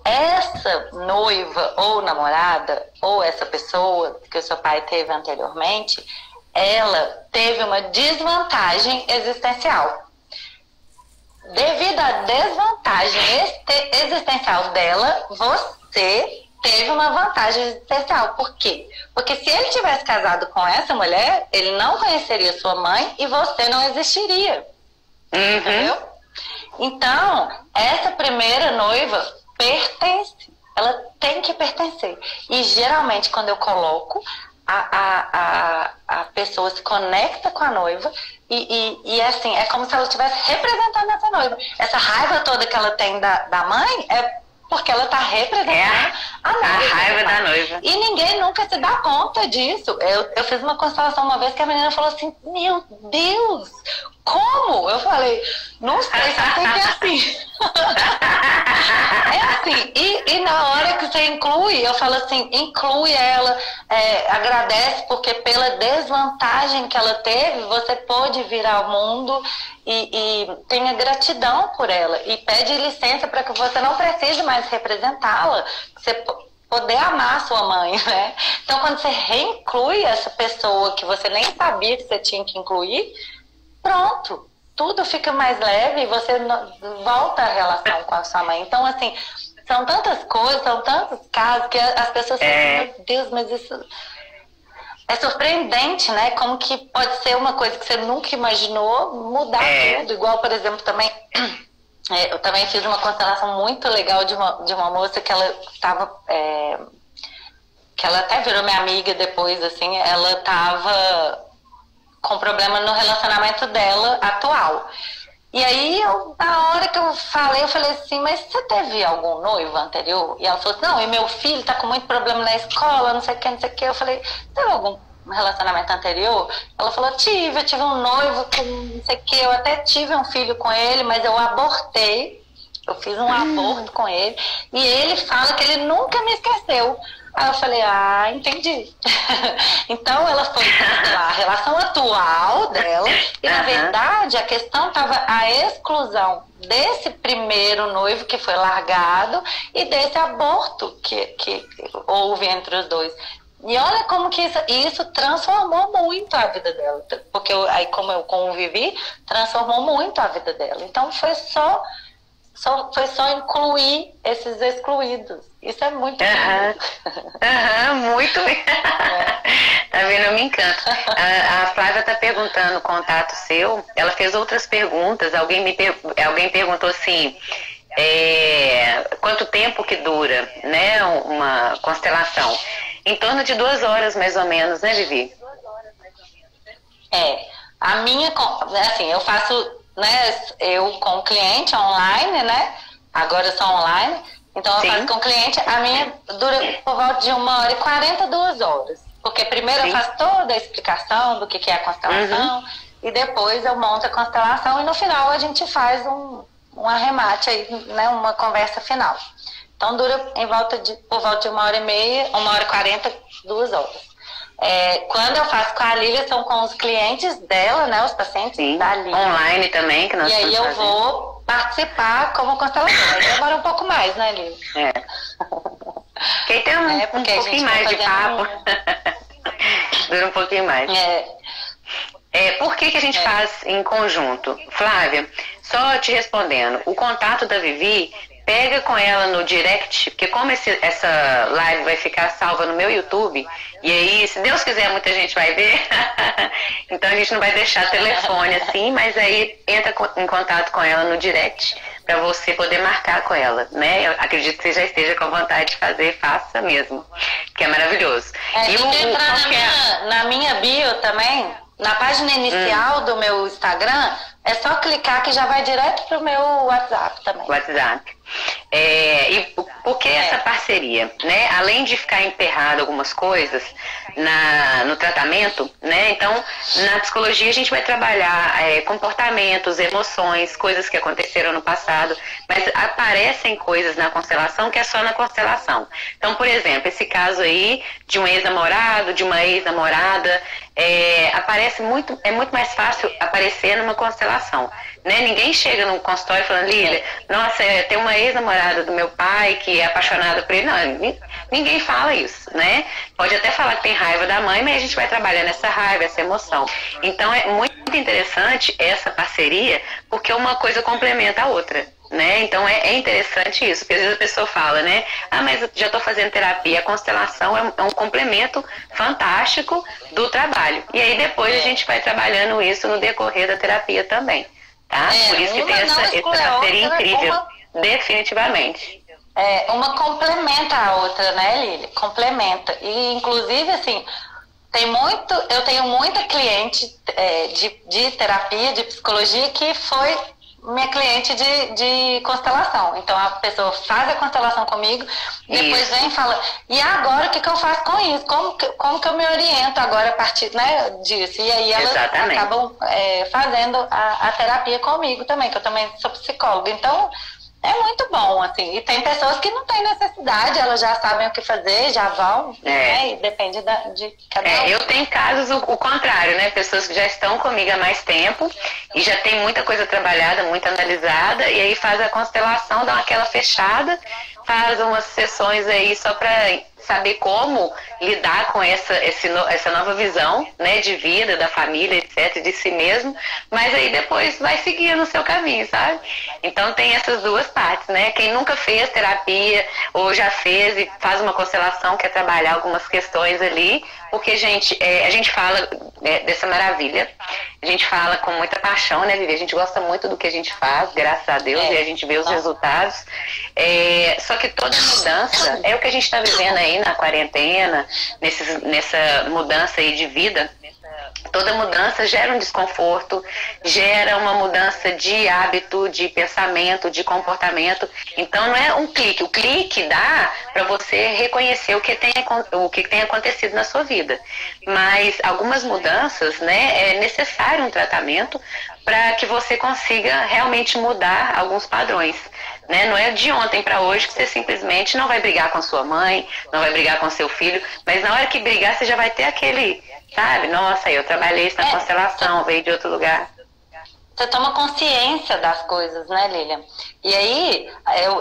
essa noiva ou namorada, ou essa pessoa que o seu pai teve anteriormente, ela teve uma desvantagem existencial. Devido à desvantagem existencial dela, você teve uma vantagem existencial. Por quê? Porque se ele tivesse casado com essa mulher, ele não conheceria sua mãe e você não existiria. Entendeu? Então, essa primeira noiva pertence, ela tem que pertencer. E geralmente, quando eu coloco, a pessoa se conecta com a noiva e assim, é como se ela estivesse representando essa noiva. Essa raiva toda que ela tem da mãe é porque ela está representando a noiva. A raiva da noiva. E ninguém nunca se dá conta disso. Eu fiz uma constelação uma vez que a menina falou assim, meu Deus, como? Eu falei, não sei, só sei que é assim. É assim, e na hora que você inclui, eu falo assim, inclui ela, agradece, porque pela desvantagem que ela teve, você pôde vir ao mundo e tenha gratidão por ela. E pede licença para que você não precise mais representá-la, você poder amar sua mãe, né? Então, quando você reinclui essa pessoa que você nem sabia que você tinha que incluir, pronto, tudo fica mais leve e você volta a relação com a sua mãe. Então, assim, são tantas coisas, são tantos casos que as pessoas falam, meu Deus, mas isso é surpreendente, né? Como que pode ser uma coisa que você nunca imaginou mudar tudo. Igual, por exemplo, também, eu também fiz uma constelação muito legal de uma moça que ela estava... que ela até virou minha amiga depois, assim, ela estava com problema no relacionamento dela atual. E aí, na hora que eu falei assim, mas você teve algum noivo anterior? E ela falou assim, não, e meu filho tá com muito problema na escola, não sei o que, não sei o que. Eu falei, teve algum relacionamento anterior? Ela falou, eu tive um noivo com não sei o que, eu até tive um filho com ele, mas eu abortei, eu fiz um aborto com ele, e ele fala que ele nunca me esqueceu. Aí eu falei, entendi. Então ela foi a relação atual dela e na verdade a questão estava a exclusão desse primeiro noivo que foi largado e desse aborto que houve entre os dois. E olha como que isso transformou muito a vida dela. Porque aí como eu convivi, transformou muito a vida dela. Então foi só incluir esses excluídos. Isso é muito muito bem. Tá vendo? Eu me encanto. A Flávia tá perguntando o contato seu. Ela fez outras perguntas. Alguém perguntou assim, quanto tempo que dura, né, uma constelação? Em torno de 2 horas, mais ou menos, né, Vivi? A minha, assim, eu faço, né, eu com o cliente online, né, agora eu sou online, então eu faço com o cliente, a minha dura por volta de 1h40, 2 horas, porque primeiro eu faço toda a explicação do que é a constelação, e depois eu monto a constelação, e no final a gente faz um arremate aí, né, uma conversa final. Então dura por volta de 1h30, 1h40, 2 horas. Quando eu faço com a Lília, são com os clientes dela, né? Os pacientes da Lília. Online também, que nós E aí eu vou participar como consteladora. Demora um pouco mais, né, Lília? Porque tem um pouquinho mais de papo. Dura um pouquinho mais. Por que a gente faz em conjunto? Flávia, só te respondendo, o contato da Vivi, pega com ela no direct, porque como essa live vai ficar salva no meu YouTube, e aí, se Deus quiser, muita gente vai ver, então a gente não vai deixar telefone assim, mas aí entra em contato com ela no direct, para você poder marcar com ela, né? Eu acredito que você já esteja com vontade de fazer, faça mesmo, que é maravilhoso. Na minha bio também, na página inicial do meu Instagram, é só clicar que já vai direto pro meu WhatsApp também. WhatsApp. E Por que essa parceria, né? Além de ficar emperrado algumas coisas no tratamento, né? Então, na psicologia a gente vai trabalhar comportamentos, emoções, coisas que aconteceram no passado, mas aparecem coisas na constelação que é só na constelação. Então, por exemplo, esse caso aí de um ex-namorado, de uma ex-namorada, é muito mais fácil aparecer numa constelação, né? Ninguém chega num consultório falando, Lília, nossa, tem uma ex-namorada do meu pai que é apaixonada por ele. Não, ninguém fala isso, né? Pode até falar que tem raiva da mãe, mas a gente vai trabalhando essa raiva, essa emoção. Então é muito interessante essa parceria, porque uma coisa complementa a outra, né? Então é interessante isso, porque às vezes a pessoa fala, né? Ah, mas eu já estou fazendo terapia. A constelação é um complemento fantástico do trabalho. E aí depois a gente vai trabalhando isso no decorrer da terapia também, tá? Por isso que tem essa parceria incrível, definitivamente. Uma complementa a outra, né, Lília? Complementa. E inclusive, assim, eu tenho muita cliente de terapia, de psicologia, que foi minha cliente de constelação. Então a pessoa faz a constelação comigo, depois vem e fala, e agora o que eu faço com isso? Como que eu me oriento agora a partir, né, disso? E aí elas acabam fazendo a terapia comigo também, que eu também sou psicóloga. Então é muito bom, assim. E tem pessoas que não têm necessidade, elas já sabem o que fazer, já vão, né? E depende de cada um. Eu tenho casos o contrário, né? Pessoas que já estão comigo há mais tempo e já tem muita coisa trabalhada, muito analisada, e aí faz a constelação, dá aquela fechada, faz umas sessões aí só para saber como lidar com essa nova visão, né, de vida, da família, etc., de si mesmo, mas aí depois vai seguir no seu caminho, sabe? Então tem essas duas partes, né? Quem nunca fez terapia ou já fez e faz uma constelação, quer trabalhar algumas questões ali, porque, gente, a gente fala dessa maravilha, a gente fala com muita paixão, né, Vivi? A gente gosta muito do que a gente faz, graças a Deus, e a gente vê os resultados. Só que toda mudança é o que a gente está vivendo aí na quarentena, nessa mudança aí de vida. Toda mudança gera um desconforto, gera uma mudança de hábito, de pensamento, de comportamento. Então não é um clique. O clique dá para você reconhecer o que tem acontecido na sua vida. Mas algumas mudanças, né, é necessário um tratamento para que você consiga realmente mudar alguns padrões. Né? Não é de ontem para hoje que você simplesmente não vai brigar com sua mãe, não vai brigar com seu filho, mas na hora que brigar você já vai ter aquele, sabe? Nossa, eu trabalhei isso na constelação, veio de outro lugar. Você toma consciência das coisas, né, Lilian? E aí,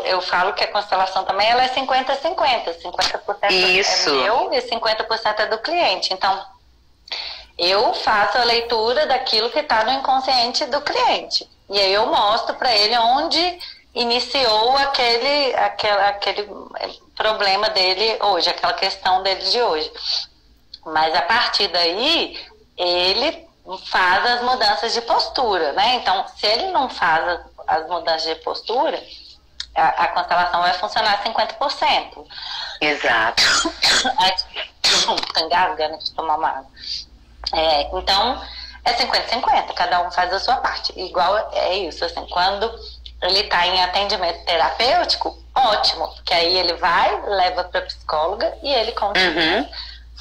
eu falo que a constelação também ela é 50-50. 50% isso. É meu e 50% é do cliente. Então, eu faço a leitura daquilo que está no inconsciente do cliente. E aí eu mostro para ele onde iniciou aquele problema dele hoje, aquela questão dele de hoje. Mas a partir daí, ele faz as mudanças de postura, né? Então, se ele não faz as mudanças de postura, a constelação vai funcionar 50%. Exato. Tô engasgando de tomar uma água. Então, é 50-50, cada um faz a sua parte. Igual é isso, assim, quando ele está em atendimento terapêutico, ótimo, porque aí ele vai, leva para a psicóloga e ele continua.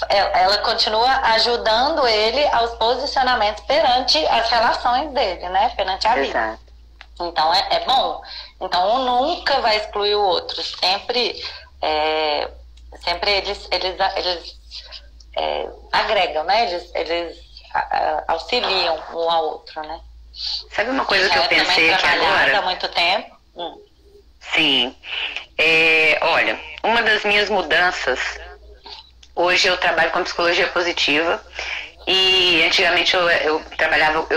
Ela continua ajudando ele aos posicionamentos perante as relações dele, né? Perante a vida. Exato. Então é bom. Então um nunca vai excluir o outro. Sempre eles agregam, né? Eles auxiliam um ao outro, né? Sabe uma coisa que eu pensei aqui agora? Há muito tempo. Sim. Olha, uma das minhas mudanças, hoje eu trabalho com psicologia positiva e antigamente eu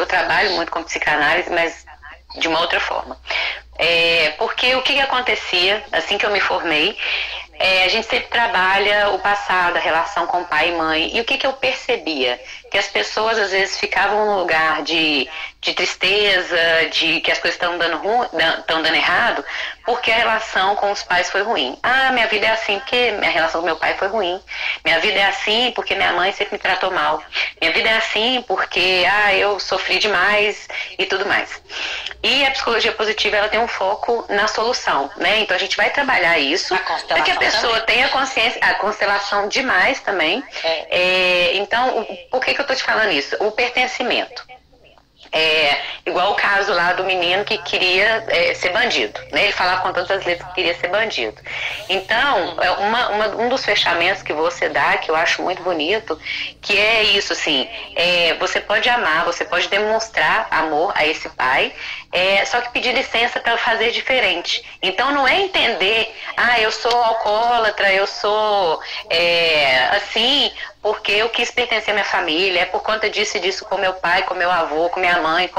trabalho muito com psicanálise, mas de uma outra forma. Porque o que acontecia assim que eu me formei, a gente sempre trabalha o passado, a relação com pai e mãe, e o que eu percebia? que as pessoas às vezes ficavam num lugar de tristeza, de que as coisas estão dando errado, porque a relação com os pais foi ruim. Ah, minha vida é assim porque minha relação com meu pai foi ruim. Minha vida é assim porque minha mãe sempre me tratou mal. Minha vida é assim porque eu sofri demais e tudo mais. E a psicologia positiva, ela tem um foco na solução, né? Então a gente vai trabalhar isso para que a pessoa tenha consciência, a constelação demais também. Então, por que eu tô te falando isso? O pertencimento. Igual o caso lá do menino que queria ser bandido, né? Ele falava com todas as letras que queria ser bandido. Então, um dos fechamentos que você dá, que eu acho muito bonito, que é isso, assim, você pode amar, você pode demonstrar amor a esse pai, só que pedir licença para fazer diferente. Então, não é entender, eu sou alcoólatra, eu sou assim, porque eu quis pertencer à minha família, é por conta disso e disso com meu pai, com meu avô, com minha mãe,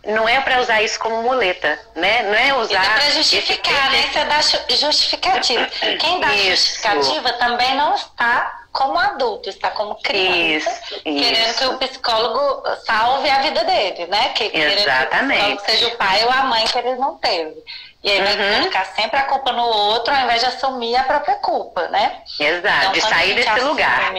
não é para usar isso como muleta, né? Não é usar... Isso é para justificar, né? Você dá justificativa. Quem dá justificativa também não está como adulto, está como criança, querendo que o psicólogo salve a vida dele, né? Exatamente. Querendo que seja o pai ou a mãe que ele não teve. E aí vai colocar sempre a culpa no outro, ao invés de assumir a própria culpa, né? Exato, então, de sair desse lugar.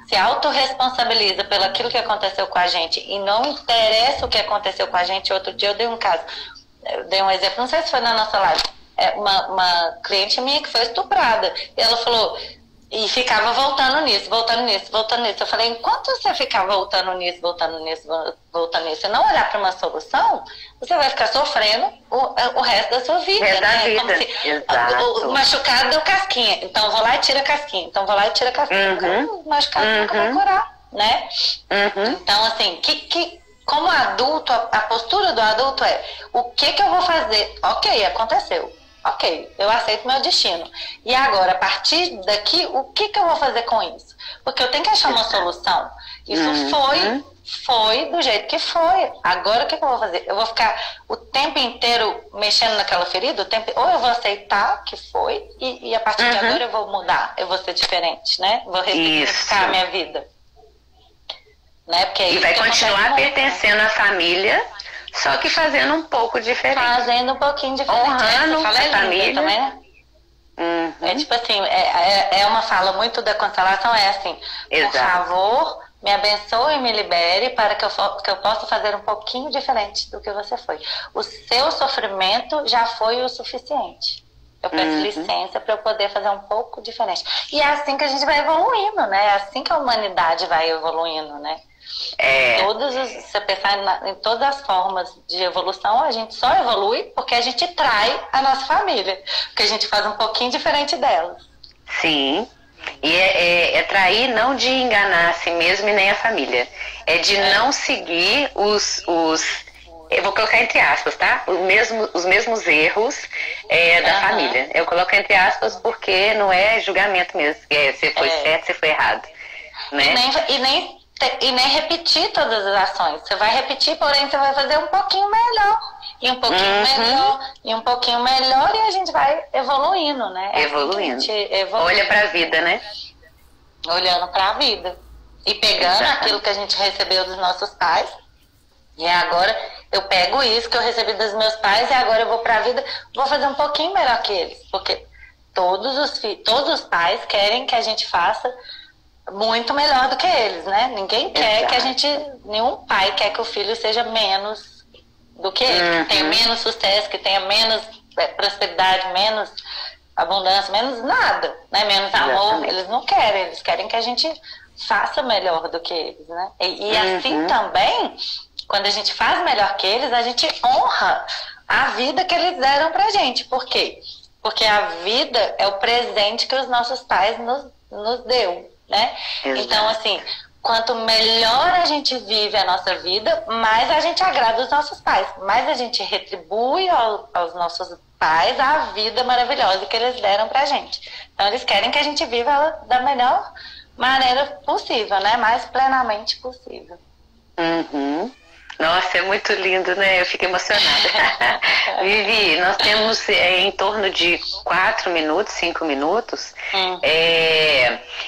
Se autorresponsabiliza pelo aquilo que aconteceu com a gente e não interessa o que aconteceu com a gente. Outro dia eu dei um exemplo, não sei se foi na nossa live, uma cliente minha que foi estuprada, e ela falou, e ficava voltando nisso. Eu falei, enquanto você ficar voltando nisso e não olhar para uma solução, você vai ficar sofrendo o resto da sua vida, né? Como se o machucado deu casquinha, então vou lá e tira a casquinha, o machucado nunca vai curar, né? Então, assim, como adulto, a postura do adulto é, o que eu vou fazer? Ok, aconteceu. Ok, eu aceito meu destino. E agora, a partir daqui, o que eu vou fazer com isso? Porque eu tenho que achar uma solução. Isso foi do jeito que foi. Agora, o que eu vou fazer? Eu vou ficar o tempo inteiro mexendo naquela ferida? Ou eu vou aceitar que foi e a partir de agora eu vou mudar, eu vou ser diferente, né? Vou ressignificar a minha vida. Né? Porque e vai continuar pertencendo à família, só que fazendo um pouco diferente. Fazendo um pouquinho diferente. Honrando a família. Também, né? É tipo assim, é uma fala muito da constelação, é assim, por favor, me abençoe e me libere para que eu possa fazer um pouquinho diferente do que você foi. O seu sofrimento já foi o suficiente. Eu peço licença para eu poder fazer um pouco diferente. E é assim que a gente vai evoluindo, né? É assim que a humanidade vai evoluindo, né? Se pensar em todas as formas de evolução, a gente só evolui porque a gente trai a nossa família, porque a gente faz um pouquinho diferente delas. Sim, e é trair não de enganar a si mesmo e nem a família, é de não seguir eu vou colocar entre aspas, tá? Os mesmos erros da família. Eu coloco entre aspas porque não é julgamento mesmo, se foi certo, se foi errado, né? E nem repetir todas as ações. Você vai repetir, porém você vai fazer um pouquinho melhor. E um pouquinho melhor. E um pouquinho melhor. E a gente vai evoluindo, né? Evoluindo. Olha pra vida, né? Olhando pra vida. E pegando aquilo que a gente recebeu dos nossos pais. E agora eu pego isso que eu recebi dos meus pais. E agora eu vou pra vida. Vou fazer um pouquinho melhor que eles. Porque todos os pais querem que a gente faça muito melhor do que eles, né? Ninguém quer nenhum pai quer que o filho seja menos do que ele, que tenha menos sucesso, que tenha menos prosperidade, menos abundância, menos nada, né? Menos amor. Eles não querem, eles querem que a gente faça melhor do que eles, né? E assim também, quando a gente faz melhor que eles, a gente honra a vida que eles deram pra gente. Por quê? Porque a vida é o presente que os nossos pais nos deu, né? Então, assim, quanto melhor a gente vive a nossa vida, mais a gente agrada os nossos pais, mais a gente retribui aos nossos pais a vida maravilhosa que eles deram pra gente. Então, eles querem que a gente viva ela da melhor maneira possível, né? Mais plenamente possível. Nossa, é muito lindo, né? Eu fico emocionada. Vivi, nós temos em torno de 4 minutos, 5 minutos.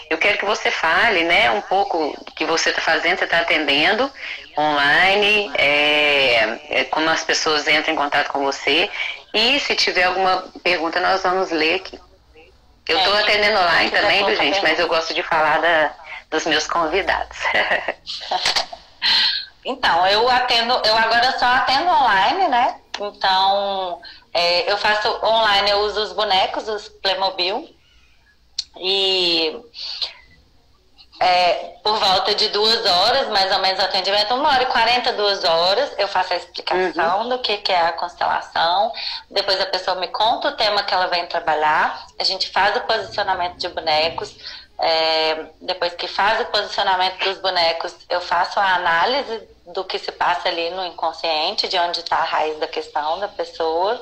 Eu quero que você fale, né, um pouco o que você está fazendo, você está atendendo online, como as pessoas entram em contato com você. E se tiver alguma pergunta, nós vamos ler aqui. Eu estou atendendo online também, viu, gente? Mas eu gosto de falar dos meus convidados. Então, eu agora só atendo online, né? Então, eu faço online, eu uso os bonecos, os Playmobil. E por volta de 2 horas, mais ou menos, o atendimento, 1h40, 2 horas, eu faço a explicação do que é a constelação. Depois a pessoa me conta o tema que ela vem trabalhar. A gente faz o posicionamento de bonecos. Depois que faz o posicionamento dos bonecos, eu faço a análise do que se passa ali no inconsciente, de onde está a raiz da questão da pessoa.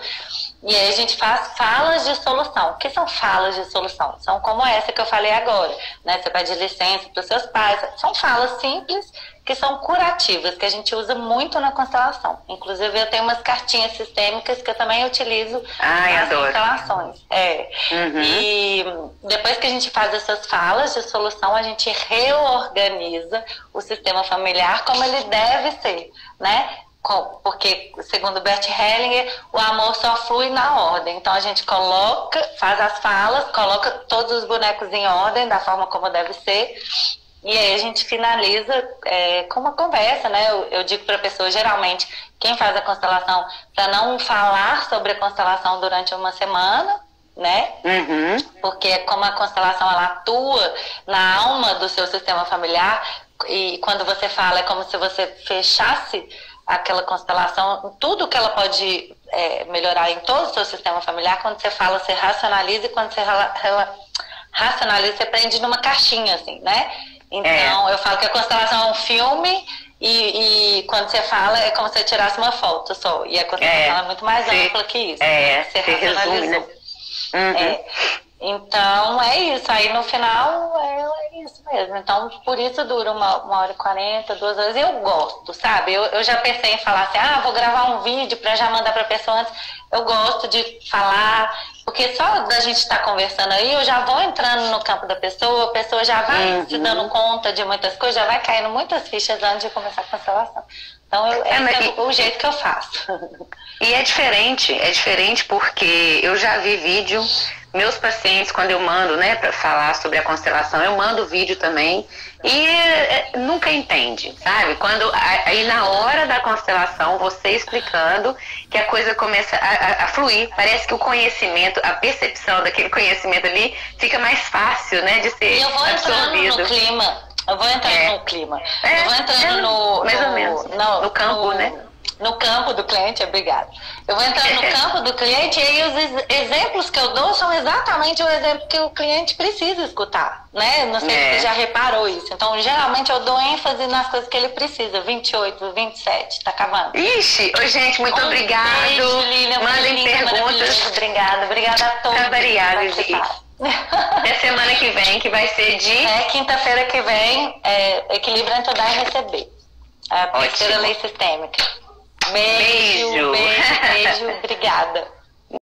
E aí a gente faz falas de solução. O que são falas de solução? São como essa que eu falei agora, né? Você pede licença para os seus pais. São falas simples que são curativas, que a gente usa muito na constelação. Inclusive, eu tenho umas cartinhas sistêmicas que eu também utilizo nas constelações. E depois que a gente faz essas falas de solução, a gente reorganiza o sistema familiar como ele deve ser, né? Porque, segundo Bert Hellinger, o amor só flui na ordem. Então, a gente faz as falas, coloca todos os bonecos em ordem, da forma como deve ser, e aí a gente finaliza com uma conversa, né? Eu digo para a pessoa, geralmente, quem faz a constelação, para não falar sobre a constelação durante uma semana, né? Porque como a constelação, ela atua na alma do seu sistema familiar, e quando você fala, é como se você fechasse aquela constelação, tudo que ela pode melhorar em todo o seu sistema familiar. Quando você fala, você racionaliza, e quando você racionaliza, você prende numa caixinha, assim, né? Então, eu falo que a constelação é um filme, e quando você fala, é como se você tirasse uma foto só. E a constelação é muito mais ampla que isso. Você racionalizou. Então, é isso. Aí, no final, é isso mesmo. Então, por isso dura 1h40, 2 horas. E eu gosto, sabe? Eu já pensei em falar assim, vou gravar um vídeo para já mandar para a pessoa antes. Eu gosto de falar, porque só da gente estar conversando aí, eu já vou entrando no campo da pessoa, a pessoa já vai se dando conta de muitas coisas, já vai caindo muitas fichas antes de começar a constelação. Então, é o jeito que eu faço. E é diferente porque eu já vi vídeo, meus pacientes, quando eu mando, né, para falar sobre a constelação, eu mando vídeo também, e nunca entende, sabe? Aí na hora da constelação, você explicando, que a coisa começa a fluir, parece que o conhecimento, a percepção daquele conhecimento ali, fica mais fácil, né, de ser absorvido. Eu vou entrando no clima. Eu vou entrando mais ou menos. No campo, né? No campo do cliente, obrigada. Eu vou entrando no campo do cliente, e aí os exemplos que eu dou são exatamente o exemplo que o cliente precisa escutar, né? Não sei se você já reparou isso. Então, geralmente eu dou ênfase nas coisas que ele precisa. 28, 27, tá acabando. Ixi, gente, muito obrigado. Beijo, Lília. Mandem perguntas. Obrigada a todos. Tá variável, Vivi. É semana que vem, que vai ser de... quinta-feira que vem, equilíbrio entre dar e receber. A terceira lei sistêmica. Beijo. Obrigada.